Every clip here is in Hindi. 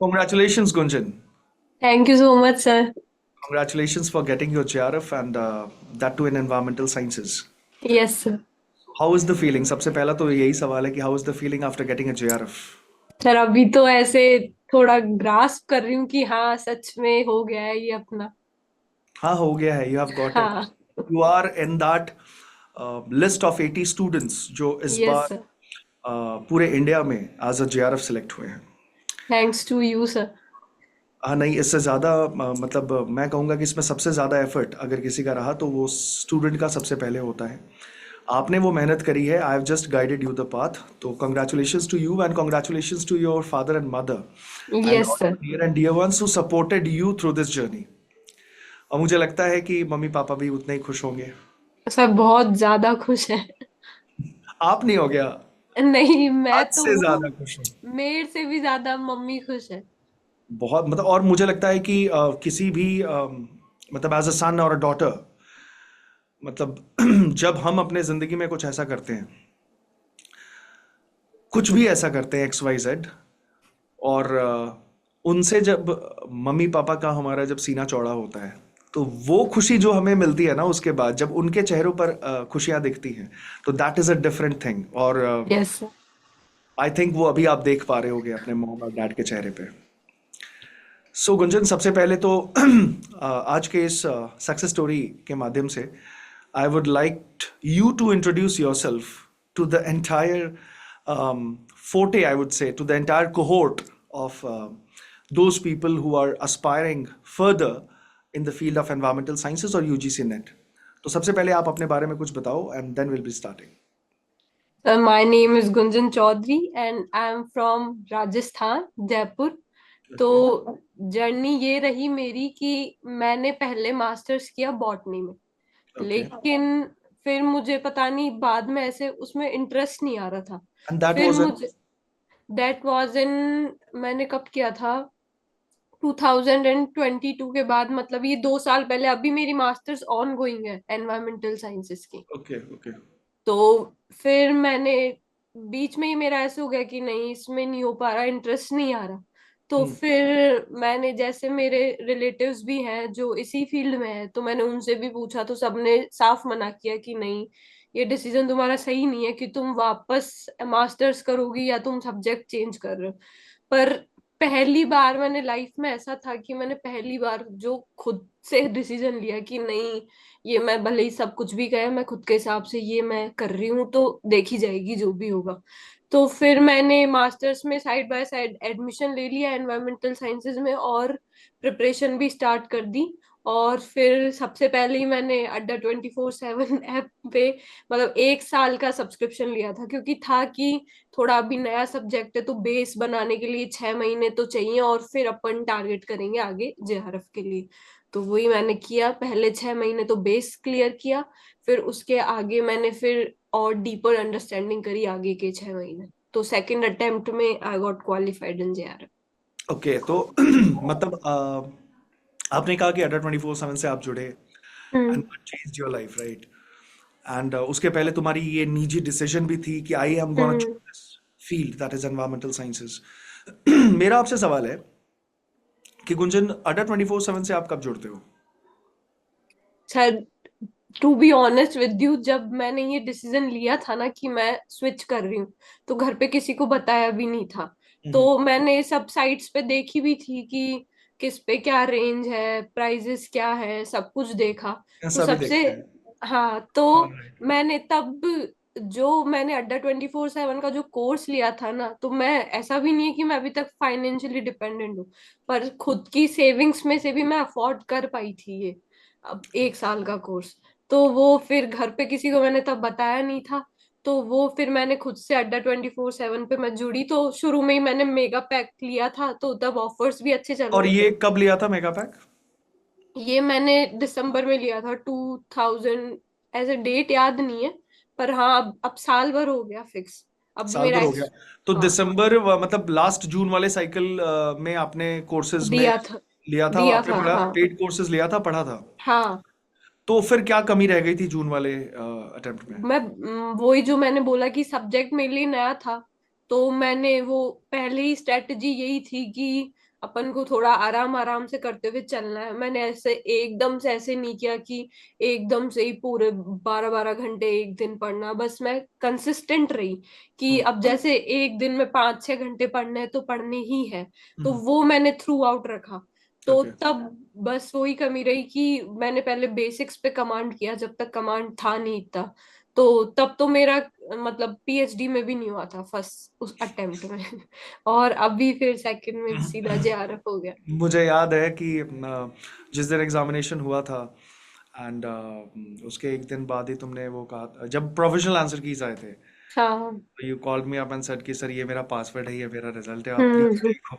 Congratulations, Gunjan. Thank you so much, sir. Congratulations for getting your JRF and that too in environmental sciences. Yes, sir. How is the feeling? सबसे पहला तो यही सवाल है कि how is the feeling after getting a JRF? Sir अभी तो ऐसे थोड़ा ग्रास्प कर रही हूँ कि हाँ सच में हो गया है ये अपना। हाँ हो गया है. You have got it. हाँ। You are in that list of 80 students जो इस यस बार सर। पूरे इंडिया में as a JRF select हुए हैं. Thanks to you sir. हाँ नहीं इससे ज़्यादा मतलब मैं कहूँगा कि इसमें सबसे ज़्यादा एफर्ट अगर किसी का रहा तो वो स्टूडेंट का सबसे पहले होता है. आपने वो मेहनत करी है. I have just guided you the path. तो congratulations to you and congratulations to your father and mother and yes all sir. Your dear and dear ones who supported you through this journey. और मुझे लगता है कि मम्मी पापा भी उतने ही खुश होंगे. सर बहुत ज्यादा खुश है। आप नहीं हो गया? नहीं मैं हद तो से हूँ। ज्यादा खुश हूँ. मेरे से भी ज्यादा मम्मी खुश है। बहुत मतलब और मुझे लगता है कि किसी भी मतलब एज अ सन और अ डॉटर मतलब जब हम अपने जिंदगी में कुछ ऐसा करते हैं, कुछ भी ऐसा करते हैं एक्स वाई जेड, और उनसे जब मम्मी पापा का हमारा जब सीना चौड़ा होता है तो वो खुशी जो हमें मिलती है ना उसके बाद जब उनके चेहरों पर खुशियां दिखती हैं तो that is a different thing. और यस सर। आई थिंक वो अभी आप देख पा रहे होगे अपने मॉम और डैड के चेहरे पे. सो गुंजन सबसे पहले तो आज के इस सक्सेस स्टोरी के माध्यम से I would like you to introduce yourself to the entire forte, I would say, to the entire cohort of those people who are aspiring further in the field of environmental sciences or UGC NET. तो सबसे पहले आप अपने बारे में कुछ बताओ and then we'll be starting. My name is Gunjan Chaudhary and I am from Rajasthan, Jaipur. तो Okay. जर्नी ये रही मेरी कि मैंने पहले मास्टर्स किया बॉटनी में, Okay. लेकिन फिर मुझे पता नहीं बाद में ऐसे उसमें इंटरेस्ट नहीं आ रहा था। And that फिर was in मुझे दैट वाज इन, मैंने कब किया था, 2022 के बाद, मतलब ये 2 साल पहले। अभी मेरी मास्टर्स ऑन गोइंग है एनवायरमेंटल साइंसेस की। okay, okay. तो फिर मैंने बीच में ही मेरा ऐसे हो गया कि नहीं इसमें नहीं हो पा रहा, इंटरेस्ट नहीं आ रहा। तो Hmm. फिर मैंने, जैसे मेरे रिलेटिव्स भी हैं जो इसी फील्ड में है, तो मैंने उनसे भी पूछा तो सबने साफ मना किया कि नहीं, ये डिसीजन तुम्हारा सही नहीं है कि तुम वापस मास्टर्स करोगी या तुम सब्जेक्ट चेंज कर रहे हो। पर पहली बार मैंने लाइफ में ऐसा था कि मैंने पहली बार जो खुद से डिसीजन लिया कि नहीं, ये मैं भले ही सब कुछ भी कहे, मैं खुद के हिसाब से ये मैं कर रही हूँ तो देखी जाएगी जो भी होगा। तो फिर मैंने मास्टर्स में साइड बाय साइड एडमिशन ले लिया एनवायरमेंटल साइंसेज में, और प्रिपरेशन भी स्टार्ट कर दी। और फिर सबसे पहले ही मैंने अड्डा 24/7 ऐप पे मतलब 1 साल का सब्सक्रिप्शन लिया था, क्योंकि था कि थोड़ा अभी नया सब्जेक्ट है तो बेस बनाने के लिए 6 महीने तो चाहिए, और फिर अपन टारगेट करेंगे आगे जेआरएफ के लिए। तो वही मैंने किया, पहले 6 महीने तो बेस क्लियर किया, फिर उसके आगे मैंने फिर और डीपर अंडरस्टैंडिंग करी आगे के 6 महीने। तो सेकंड अटेम्प्ट में I got qualified in JRF. Okay, तो मतलब आपने कहा कि अड्डा 24/7 से आप जुड़े and hmm. Change your life right. And उसके पहले तुम्हारी ये निजी डिसीजन भी थी कि I am gonna hmm. Choose this field that is environmental sciences. मेरा आपसे सवाल है कि गुंजन अड्डा 24/7 से आप कब जुड़ते हो? Sir to be honest with you, जब मैंने ये डिसीजन लिया था ना कि मैं स्विच कर रही हूँ, तो घर पे किसी को बताया भी नहीं था। हम्म. तो मैंने सब साइट्स पे देखी भी थी कि किस पे क्या रेंज है, प्राइजेस क्या है, सब कुछ देखा। तो ऐसा भी सबसे, देखते हैं. हाँ, तो ऑलराइट. मैंने तब, जो मैंने अड्डा 24/7 का जो कोर्स लिया था ना, तो मैं, ऐसा भी नहीं है कि मैं अभी तक फाइनेंशियली डिपेंडेंट हूँ, पर खुद की सेविंग्स में से भी मैं अफोर्ड कर पाई थी ये अब 1 साल का कोर्स। तो वो फिर घर पे किसी को मैंने तब बताया नहीं था। तो वो फिर मैंने खुद से अड्डा 24/7 पे मैं जुड़ी, तो शुरू में ही मैंने मेगा पैक लिया था, तो तब ऑफर्स भी अच्छे चल और रहे थे। ये कब लिया था मेगा पैक? ये मैंने दिसंबर में लिया था 2000, ऐसे डेट याद नहीं है, पर हाँ अब साल भर हो गया फिक्स। अब साल मेरा भर हो गया. तो हाँ, दिसंबर मतलब लास्ट जून वाले साइकिल में आपने कोर्सेज में दिया था। लिया था, दिया आपने था पढ़ा, हाँ। पेड कोर्सेज लिया था, पढ़ा था. हाँ। तो फिर क्या कमी रह गई थी जून वाले अटेम्प्ट में? मैं वही जो मैंने बोला कि सब्जेक्ट मेरे लिए नया था, तो मैंने वो पहले ही स्ट्रेटजी यही थी कि अपन को थोड़ा आराम आराम से करते हुए चलना है। मैंने ऐसे एकदम से ऐसे नहीं किया कि एकदम से ही पूरे 12-12 घंटे एक दिन पढ़ना। बस मैं कंसिस्टेंट रही कि अब जैसे एक दिन में 5-6 घंटे पढ़ने हैं तो पढ़ने ही है। तो वो मैंने थ्रू आउट रखा। तो ओके। तब बस वही कमी रही कि मैंने पहले बेसिक्स पे कमांड किया जब तक कमांड था नहीं इतना। तो तब तो मेरा मतलब पीएचडी में भी नहीं हुआ था फर्स्ट उस अटेम्प्ट में। और अभी फिर सेकंड में सीधा जेआरएफ हो गया। मुझे याद है कि जिस दिन एग्जामिनेशन हुआ था एंड उसके एक दिन बाद ही तुमने वो कहा, जब प्रोविजनल आंसर कीज आए थे, हाँ। You called me up and said कि सर ये मेरा पासवर्ड है, ये मेरा रिजल्ट है, आप प्लीज हम्म। देखो।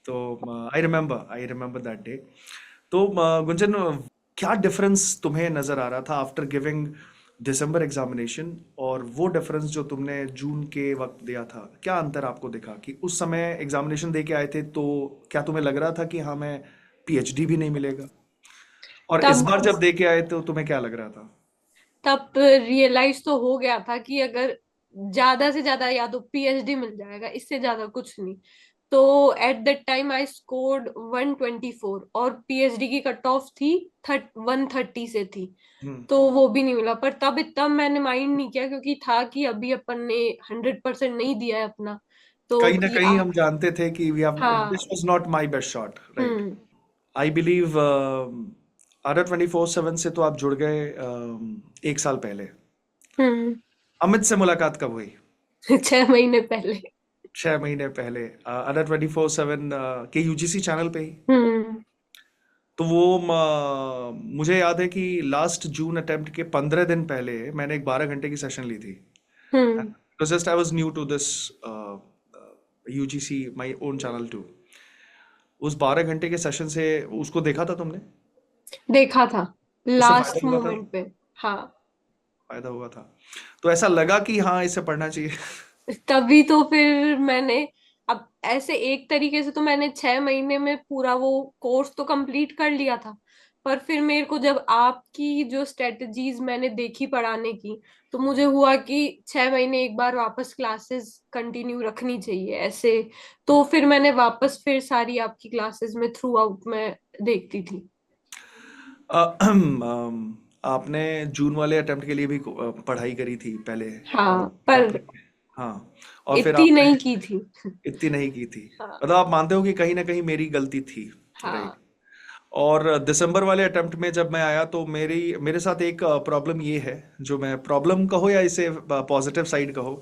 तो आई रिमेम्बर दैट डे। तो गुंजन, क्या डिफरेंस तुम्हें नजर आ रहा था आफ्टर गिविंग दिसंबर एग्जामिनेशन और वो डिफरेंस जो तुमने जून के वक्त दिया था? क्या अंतर आपको दिखा कि उस समय एग्जामिनेशन दे के आए थे तो क्या तुम्हें लग रहा था कि हाँ मैं पीएचडी भी नहीं मिलेगा, और इस तब बार जब दे के आए तो तुम्हें क्या लग रहा था? तब रियलाइज तो हो गया था कि अगर ज्यादा से ज्यादा या तो पीएचडी मिल जाएगा, इससे ज्यादा कुछ नहीं। तो at that time I scored 124 और पीएचडी की कट ऑफ थी 130 से थी। हम्म। तो वो भी नहीं मिला। पर तब इतना मैंने माइंड नहीं किया क्योंकि था कि अभी अपन ने 100% नहीं दिया है अपना। तो कहीं ना कि कहीं हम जानते थे कि वी हैव, दिस हाँ। Was not my best shot, right? Hmm. I believe are 24/7 से तो आप जुड़ गए एक साल पहले। हम्म। अमित से मुलाकात कब हुई? 6 महीने पहले। 6 महीने पहले, अडर 24/7 के यूजीसी चैनल पे ही। हम्म। तो वो मुझे याद है कि लास्ट जून अटेम्प्ट के 15 दिन पहले मैंने एक 12 घंटे की सेशन ली थी। Hmm. Just I was new to this UGC, my own channel too. उस 12 घंटे के सेशन से उसको देखा था तुमने? देखा था उससे फायदा लास्ट हुआ था? मोमेंट पे। हाँ। फायदा हुआ था? तो ऐसा लगा कि हाँ इसे पढ़ना चाहिए? तभी तो फिर मैंने अब ऐसे एक तरीके से तो मैंने 6 महीने में पूरा वो कोर्स तो कंप्लीट कर लिया था। पर फिर मेरे को जब आपकी जो स्ट्रेटजीज मैंने देखी पढ़ाने की, तो मुझे हुआ कि 6 महीने एक बार वापस क्लासेस कंटिन्यू रखनी चाहिए ऐसे। तो फिर मैंने वापस फिर सारी आपकी क्लासेस में थ्रू आउट में देखती थी। आपने जून वाले अटेम्प्ट के लिए भी पढ़ाई करी थी पहले? हाँ प्रॉपर? पर हाँ। और फिर इतनी आपने नहीं की थी। इतनी नहीं की थी? हाँ। मतलब आप मानते हो कि कहीं ना कहीं मेरी गलती थी, राइट? हाँ। और दिसंबर वाले अटेम्प्ट में जब मैं आया तो मेरी मेरे साथ एक प्रॉब्लम ये है, जो मैं प्रॉब्लम कहो या इसे पॉजिटिव साइड कहो,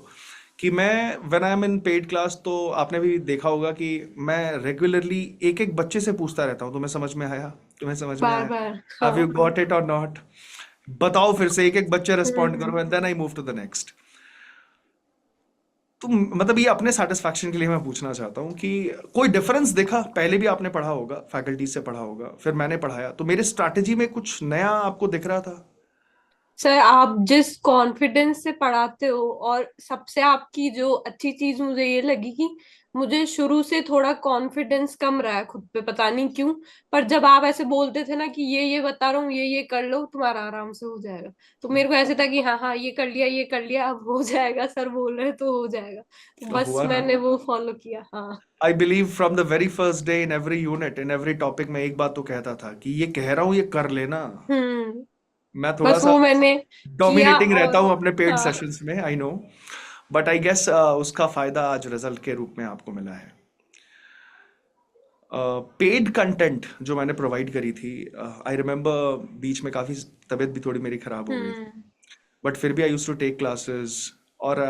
कि मैं when I am in paid class तो आपने भी देखा होगा कि मैं रेगुलरली एक एक बच्चे से पूछता रहता हूँ, तुम्हें समझ में आया, तुम्हें समझ में बार आया, बार। हैव यू हाँ। गॉट इट और नॉट, बताओ फिर से, एक एक बच्चे रिस्पॉन्ड हम्म। करो and then I move to the next. तो मतलब ये अपने सेटिस्फैक्शन के लिए मैं पूछना चाहता हूँ कि कोई डिफरेंस दिखा? पहले भी आपने पढ़ा होगा, फैकल्टी से पढ़ा होगा, फिर मैंने पढ़ाया, तो मेरे स्ट्रैटेजी में कुछ नया आपको दिख रहा था? सर आप जिस कॉन्फिडेंस से पढ़ाते हो, और सबसे आपकी जो अच्छी चीज मुझे ये लगी कि मुझे शुरू से थोड़ा कॉन्फिडेंस कम रहा है खुद पे, पता नहीं क्यों। पर जब आप ऐसे बोलते थे ना कि ये बता रहा हूँ, ये कर लो, तुम्हारा आराम से हो जाएगा। तो मेरे को ऐसे था कि हाँ हाँ ये कर लिया, ये कर लिया, अब हो जाएगा, सर बोल रहे हैं तो हो जाएगा। तो तो बस हुआ ना? मैंने वो फॉलो किया। हाँ। I believe from the very first day in every unit, in every topic में एक बात तो कहता था कि ये कह रहा हूँ ये कर लेना। हम्म। मैं थोड़ा बस सा वो मैंने किया। डोमिनेटिंग रहता और हूँ अपने पेड हाँ। सेशंस में, I know, but I guess उसका फायदा आज रिजल्ट के रूप में आपको मिला है। पेड कंटेंट जो मैंने प्रोवाइड करी थी, आई रिमेम्बर बीच में काफ़ी तबीयत भी थोड़ी मेरी ख़राब हो गई थी, हम्म। बट फिर भी आई यूज टू टेक क्लासेस। और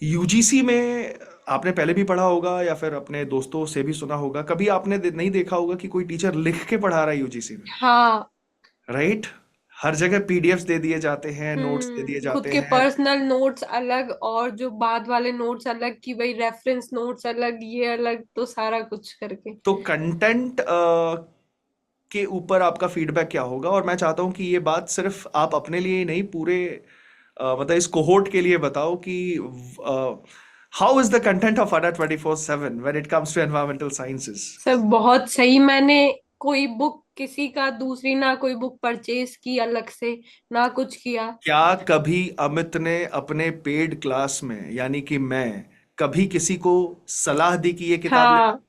यूजीसी में आपने पहले भी पढ़ा होगा या फिर अपने दोस्तों से भी सुना होगा, कभी आपने नहीं देखा होगा कि कोई टीचर लिख के पढ़ा रहा है यूजीसी में, हाँ। राइट? हर जगह पीडीएफ्स दे दिए जाते हैं, नोट्स दे दिए खुद जाते के हैं। पर्सनल नोट्स अलग और जो बाद वाले नोट्स अलग, कि भाई रेफरेंस नोट्स अलग, ये अलग, तो सारा कुछ करके। तो कंटेंट के ऊपर आपका फीडबैक क्या होगा? और मैं चाहता हूं कि ये बात सिर्फ आप अपने लिए ही नहीं, पूरे मतलब इस कोहोर्ट के लिए बताओ कि how is the content of Adda 24/7 when it comes to environmental sciences? Sir बहुत सही। मैंने कोई बुक किसी का दूसरी ना कोई बुक परचेज की अलग से, ना कुछ किया। क्या कभी अमित ने अपने पेड क्लास में, यानी कि मैं, कभी किसी को सलाह दी कि ये किताब ले? हाँ,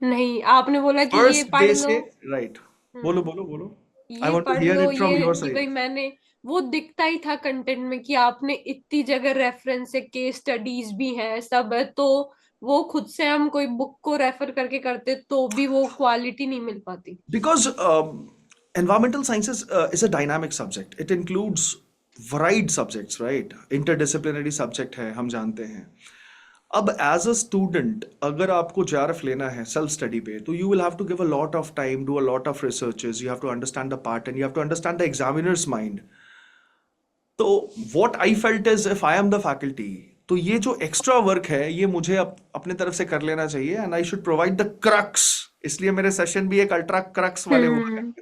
नहीं, आपने बोला कि ये फर्स्ट पढ़ डे लो। से, राइट? बोलो हम्म। बोलो बोलो, आई ये वांट टू पढ़ here low, it from your ये साइड। भाई मैंने, वो दिखता ही था कंटेंट में कि आपने इतनी जगह रेफरेंस है, केस स्टडीज भी हैं, सब है, तो वो खुद से हम कोई बुक को रेफर करके करते तो भी वो क्वालिटी नहीं मिल पाती। Because environmental sciences is a dynamic subject. It includes varied subjects, right? Interdisciplinary subject है, हम जानते हैं. अब एज अ स्टूडेंट अगर आपको जेआरएफ लेना है सेल्फ स्टडी पे, तो you will have to give a lot of time, do a lot of researches, you have to understand the pattern, you have to understand the examiners mind. तो what I felt is if I am the faculty, तो ये जो एक्स्ट्रा वर्क है ये मुझे अपने तरफ से कर लेना चाहिए, and I should provide the crux. इसलिए मेरे सेशन भी एक अल्ट्रा क्रक्स वाले हुआ है. हम्म।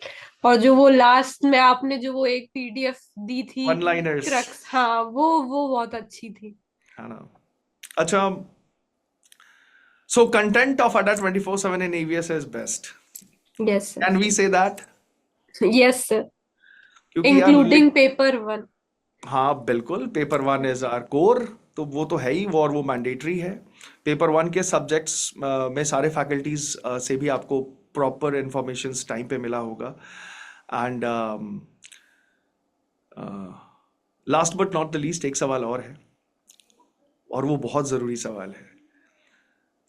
और जो वो लास्ट में आपने जो वो एक पीडीएफ दी थी, वन लाइनर्स, क्रक्स, हाँ, वो बहुत अच्छी थी। है ना? अच्छा, so content of Adda 24/7 in EVS is best. Yes can we say that? Sir, yes sir, क्योंकि यार इंक्लूडिंग पेपर 1। हाँ बिल्कुल, paper one is our core, तो वो तो है ही, और वो मैंडेटरी है. पेपर वन के सब्जेक्ट्स में सारे फैकल्टीज से भी आपको प्रॉपर इंफॉर्मेशन टाइम पे मिला होगा. And last but not the least एक सवाल और है, और वो बहुत ज़रूरी सवाल है.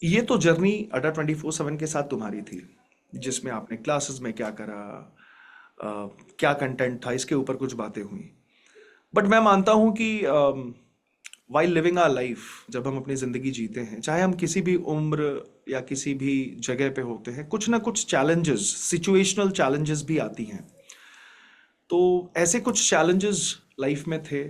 ये तो जर्नी अड्डा 24/7 के साथ तुम्हारी थी, जिसमें आपने क्लासेस में क्या करा, क्या कंटेंट था, इसके ऊपर कुछ बातें हुई. बट मैं मानता हूं कि वाइल लिविंग आवर लाइफ, जब हम अपनी ज़िंदगी जीते हैं, चाहे हम किसी भी उम्र या किसी भी जगह पे होते हैं, कुछ ना कुछ चैलेंजेस, सिचुएशनल चैलेंजेस भी आती हैं. तो ऐसे कुछ चैलेंजेस लाइफ में थे,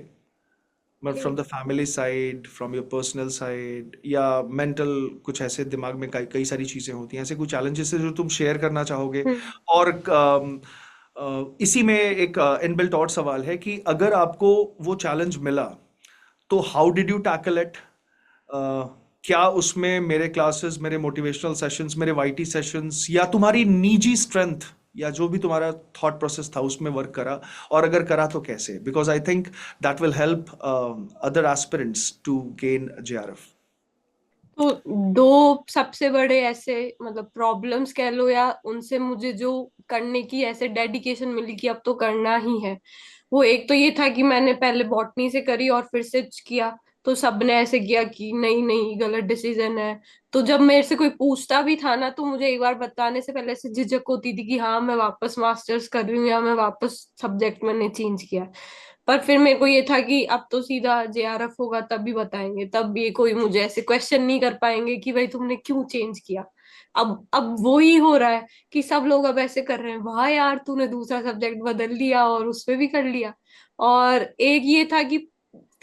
but from the family side, from your personal side, या मेंटल, कुछ ऐसे दिमाग में कई कई सारी चीज़ें होती हैं, ऐसे कुछ चैलेंजेस है जो तुम शेयर करना चाहोगे? और इसी में एक इनबिल्ट और सवाल है कि अगर आपको वो चैलेंज मिला, तो how did you tackle it? क्या उसमें मेरे क्लासेस, मेरे मोटिवेशनल सेशंस, मेरे वाईटी सेशंस, या तुम्हारी निजी स्ट्रेंथ, या जो भी तुम्हारा थॉट प्रोसेस था उसमें वर्क करा, और अगर करा तो कैसे? Because I think that will help other aspirants to gain JRF. तो दो सबसे बड़े ऐसे मतलब प्रॉब्लम्स कह लो, या उनसे मुझे जो करने की ऐसे डेडिकेशन मिली कि अब तो करना ही है, वो एक तो ये था कि मैंने पहले बॉटनी से करी और फिर स्विच किया, तो सबने ऐसे किया कि नहीं नहीं गलत डिसीजन है। तो जब मेरे से कोई पूछता भी था ना, तो मुझे एक बार बताने से पहले से झिझक होती थी कि हाँ मैं वापस मास्टर्स कर रही हूँ या मैं वापस सब्जेक्ट मैंने चेंज किया। पर फिर मेरे को ये था कि अब तो सीधा JRF होगा तब भी बताएंगे, तब ये कोई मुझे ऐसे क्वेश्चन नहीं कर पाएंगे कि भाई तुमने क्यों चेंज किया। अब वो ही हो रहा है कि सब लोग अब ऐसे कर रहे हैं, वाह यार तूने दूसरा सब्जेक्ट बदल लिया और उसमें भी कर लिया। और एक ये था कि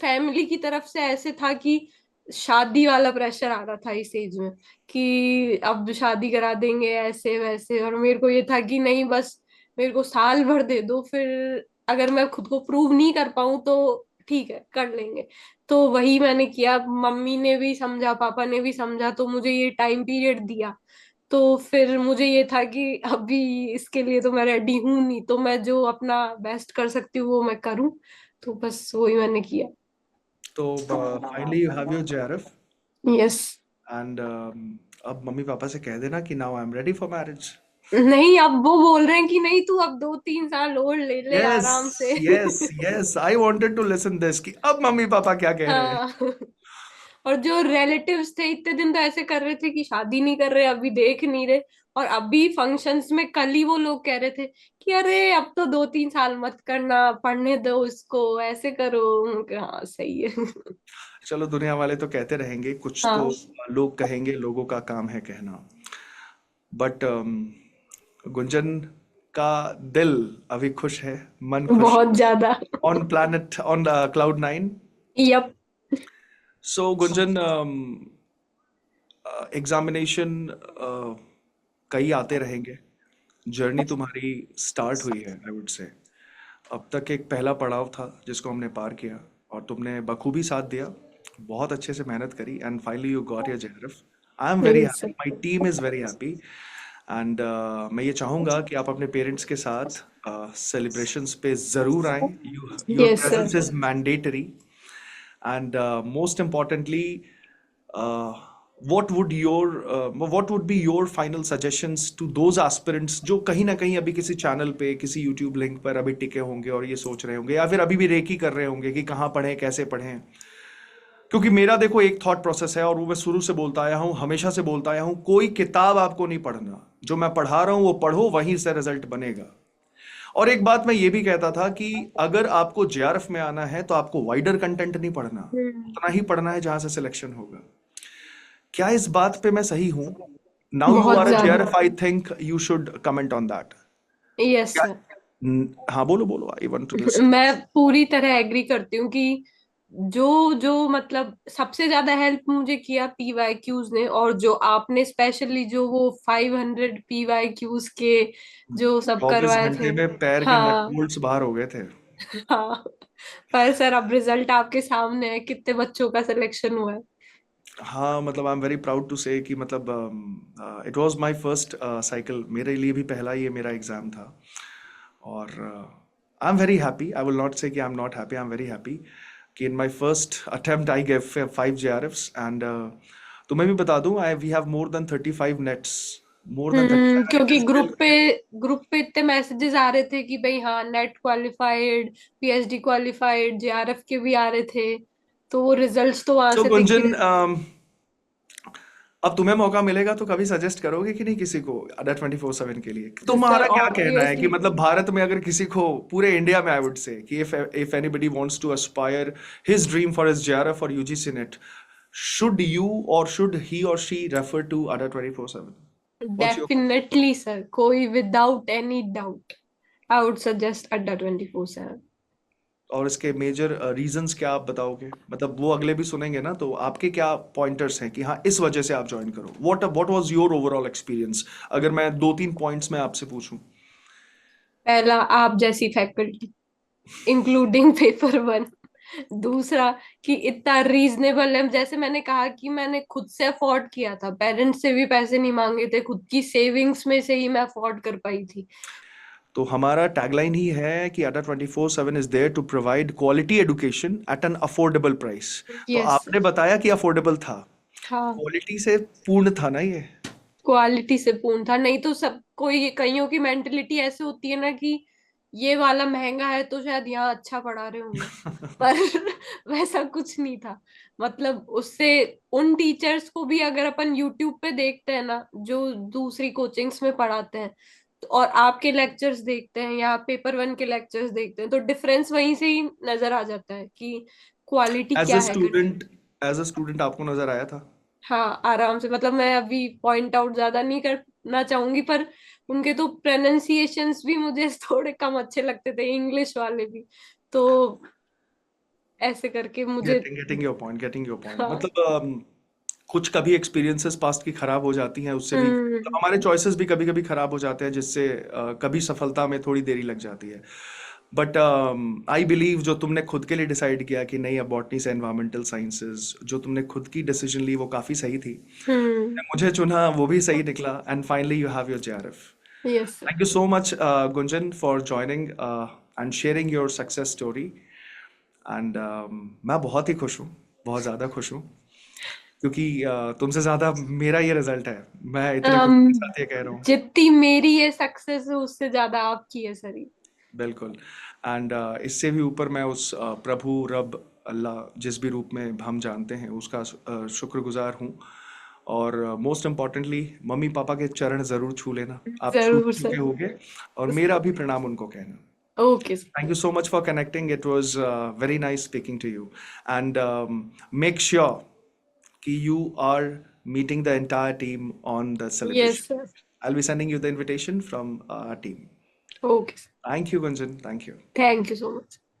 फैमिली की तरफ से ऐसे था कि शादी वाला प्रेशर आ रहा था इस एज में, कि अब शादी करा देंगे ऐसे वैसे, और मेरे को ये था कि नहीं बस मेरे को साल भर दे दो, फिर अगर मैं खुद को प्रूव नहीं कर पाऊं तो ठीक है कर लेंगे। तो वही मैंने किया, मम्मी ने भी समझा, पापा ने भी समझा, तो मुझे ये टाइम पीरियड दिया। तो फिर मुझे ये था कि अभी इसके लिए तो मैं रेडी हूं नहीं, तो मैं जो अपना बेस्ट कर सकती हूँ वो मैं करूँ। तो बस वही मैंने किया। तो finally you have your JRF, yes. And अब मम्मी पापा से कह देना कि now I am ready for marriage. नहीं, अब वो बोल रहे हैं कि नहीं तू अब 2-3 साल और ले ले यस, आराम से। Yes, yes, I wanted to listen this कि अब मम्मी पापा क्या कह रहे हैं. हाँ। और जो रिलेटिव्स थे इतने दिन तो ऐसे कर रहे थे कि शादी नहीं कर रहे, अभी देख नहीं रहे, और अभी फंक्शंस में कल ही वो लोग कह रहे थे कि अरे अब तो 2-3 साल मत करना, पढ़ने दो उसको, ऐसे करो। मैं कहा, हाँ सही है। चलो, दुनिया वाले तो कहते रहेंगे, कुछ तो हाँ, लोग कहेंगे, लोगों का काम है कहना. बट गुंजन का दिल अभी खुश है, मन खुश, बहुत ज्यादा। On planet, on cloud 9. Yup. So Gunjan, examination कई आते रहेंगे, जर्नी तुम्हारी स्टार्ट हुई है, आई वुड से. अब तक एक पहला पड़ाव था जिसको हमने पार किया, और तुमने बखूबी साथ दिया, बहुत अच्छे से मेहनत करी, and finally you got your JRF. I am very yes happy, my team is very happy. And मैं ये चाहूँगा कि आप अपने पेरेंट्स के साथ सेलिब्रेशंस पे ज़रूर आएँ. Your yes sir. Presence is mandatory. And most importantly, what would be your final suggestions to those aspirants जो कहीं ना कहीं अभी किसी चैनल पे किसी यूट्यूब लिंक पर अभी टिके होंगे और ये सोच रहे होंगे या फिर अभी भी रेकी कर रहे होंगे कि कहाँ पढ़ें कैसे पढ़ें? क्योंकि मेरा देखो एक थॉट प्रोसेस है और वो मैं शुरू से बोलता आया हूँ, हमेशा से बोलता आया हूँ, कोई किताब आपको नहीं पढ़ना, जो मैं पढ़ा रहा हूँ वो पढ़ो, वहीं से रिजल्ट बनेगा। और एक बात मैं ये भी कहता था कि अगर आपको जेआरएफ में आना है तो आपको वाइडर कंटेंट नहीं पढ़ना, उतना ही पढ़ना है जहां से सिलेक्शन होगा। क्या इस बात पे मैं सही हूं? नाउ यू बहुत आर अ ज्यादा। JRF, I think you should comment on that. Yes क्या? सर। हाँ, बोलो बोलो, आई वांट टू लिसन। मैं पूरी तरह एग्री करती हूँ कि जो जो मतलब सबसे ज्यादा हेल्प मुझे किया पीवाईक्यूज ने, और जो आपने स्पेशली जो वो 500 पीवाईक्यूज के जो सब 24 करवाए घंटे थे। में पैर के नट हाँ। बोल्ट्स बाहर हो गए थे। हाँ। पर सर अब रिजल्ट आपके सामने है, कितने बच्चों का सिलेक्शन हुआ है। हाँ, मतलब I am very proud to say कि मतलब it was my first cycle, मेरे लिए भी पहला ये मेरा एग्जाम था। और I am very happy, I will not say कि I am not happy, I am very happy कि in my first attempt I gave 5 JRFs and तुम्हें भी बता दूं, I we have more than 35 NETs, more than 35 NET क्योंकि इज ग्रुप पे इतने मैसेजेस आ रहे थे कि भाई हाँ net qualified, PhD qualified, JRF के भी आ रहे थे, तो वो रिजल्ट्स तो वहां सो से दिख गुंजन, रहे थे। अब तुम्हें मौका मिलेगा तो कभी सजेस्ट करोगे कि नहीं किसी को अडा 24/7 के लिए? सर तुम्हारा क्या कहना है कि ऑब्वियसली। मतलब भारत में अगर किसी को, पूरे इंडिया में आई वुड से कि if anybody wants to aspire his dream for his JRF और UGC NET, should you or should he or she refer to Adda 24/7? What's your definitely sir, कोई without any doubt I would suggest Adda 24/7। और इसके मेजर रीजंस क्या आप बताओगे? मतलब वो अगले भी सुनेंगे ना, तो आपके क्या पॉइंटर्स हैं कि हाँ इस वजह से आप ज्वाइन करो? What was your overall experience, अगर मैं 2-3 पॉइंट्स में आपसे पूछूं? पहला, आप जैसी फैकल्टी इंक्लूडिंग पेपर वन। दूसरा, कि इतना रीजनेबल है, जैसे मैंने कहा कि मैंने खुद से अफोर्ड किया था, पेरेंट्स से भी पैसे नहीं मांगे थे, खुद की सेविंग्स में से ही मैं अफोर्ड कर पाई थी। तो हमारा टैगलाइन ही है कि Adda 24/7 is there to provide quality education at an affordable price. तो यस। आपने बताया कि अफोर्डेबल था, हाँ, क्वालिटी से पूर्ण था ना ये? क्वालिटी से पूर्ण था। नहीं तो सब कोई कईयों की मेंटेलिटी ऐसे होती है ना कि ये वाला महंगा है तो शायद यहाँ अच्छा पढ़ा रहे होंगे, पर वैसा कुछ नहीं था। मतलब उससे उन टीचर्स को भी अगर अपन यूट्यूब पे देखते हैं ना, जो दूसरी कोचिंग्स में पढ़ाते हैं, और आपके लेक्चर्स देखते हैं या पेपर वन के लेक्चर्स देखते हैं, तो डिफरेंस वहीं से ही नजर आ जाता है कि क्वालिटी एज क्या अ है करके। स्टूडेंट, एज अ स्टूडेंट आपको नजर आया था? हाँ आराम से। मतलब मैं अभी पॉइंट आउट ज्यादा नहीं करना चाहूंगी, पर उनके तो प्रोनाउंसिएशंस भी मुझे थोड़े कम अच्छे लगते थे, इंग्लिश वाले भी। तो ऐसे करके मुझे। Getting your point, getting your point. हाँ। मतलब कुछ कभी एक्सपीरियंसेस पास्ट की खराब हो जाती हैं, उससे भी मतलब हम्म। हमारे चॉइसेस भी कभी कभी खराब हो जाते हैं, जिससे कभी सफलता में थोड़ी देरी लग जाती है। बट आई बिलीव जो तुमने खुद के लिए डिसाइड किया कि नहीं, अब बॉटनी से एनवायरमेंटल साइंसेज, जो तुमने खुद की डिसीजन ली वो काफ़ी सही थी। हम्म। मुझे चुना वो भी सही निकला, and finally you have your JRF. Yes sir. Thank you so much Gunjan for joining and sharing your success story. And मैं बहुत ही खुश हूँ, बहुत ज़्यादा खुश हूँ, क्योंकि तुमसे ज़्यादा मेरा ये रिजल्ट है। मैं इतने खुशी के साथ ये कह रहा हूँ। जितनी मेरी ये सक्सेस है उससे ज्यादा आपकी है सर ये। बिल्कुल। एंड इससे भी ऊपर मैं उस प्रभु रब अल्लाह, जिस भी रूप में हम जानते हैं, उसका शुक्रगुजार हूँ। और मोस्ट इम्पॉर्टेंटली मम्मी पापा के चरण ज़रूर छू लेना, आप छू जरूर चुके सर। होगे, और मेरा भी प्रणाम उनको कहना। Okay sir. Thank you so much for connecting. It was very nice speaking to you. And make sure कि you are meeting the entire team on the yes celebration. Sir. I'll be sending you the invitation from our team. Okay sir. Thank you, Gunjan. Thank you. Thank you so much.